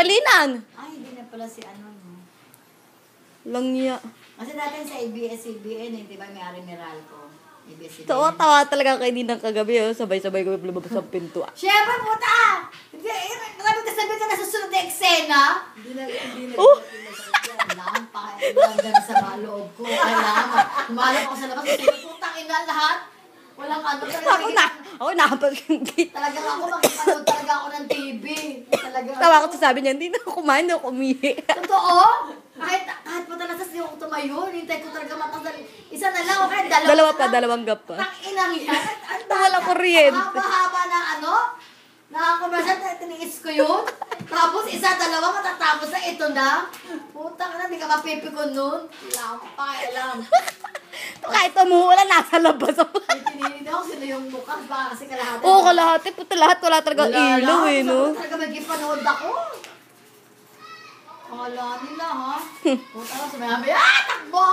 Palinan. Ay, hindi na pala si ano, no? Langya. Kasi dati sa ABS-CBN, di ba, may-ari Meralco. ABS-CBN. Tawa talaga kayo din ng kagabi, oh. Sabay-sabay kami lumabas sa pinto. Siyempre, puta! Hindi, grabe ka sabihin ka na susunod na eksena. Hindi na kailangan pa kailangan sa mga loob ko. Kailangan. Humalap ako sa labas. Putang ina lahat. Walang ano. Ako nakapag yung gate. Talagang ako, makipanood talaga ako ng TV. Talagang Tawa ko sa sabi niya, hindi na ako kumain, hindi ako umihi. Totoo? Kahit pa talaga hindi ako tumayo. Hintay ko talaga matas. Isa na lang o kahit Dalawang gap pa. Tang inang yan. Walang kuryente. Haba-haba na ano. Nakakamasya, tiniis ko yun. Tapos isa, dalawa, matatapos na ito na. Putang na, hindi ka mapipikon nun. Wala akong pakialam. Kahit umuulan, nasa labas ako. Tininin ako sila yung mukha. Baka kasi kalahati. Oo, kalahati. Puto lahat, wala talaga ilaw eh, no? Talaga magipanood ako. Akala nila, ha? Puta ka, sumayabi, takbo!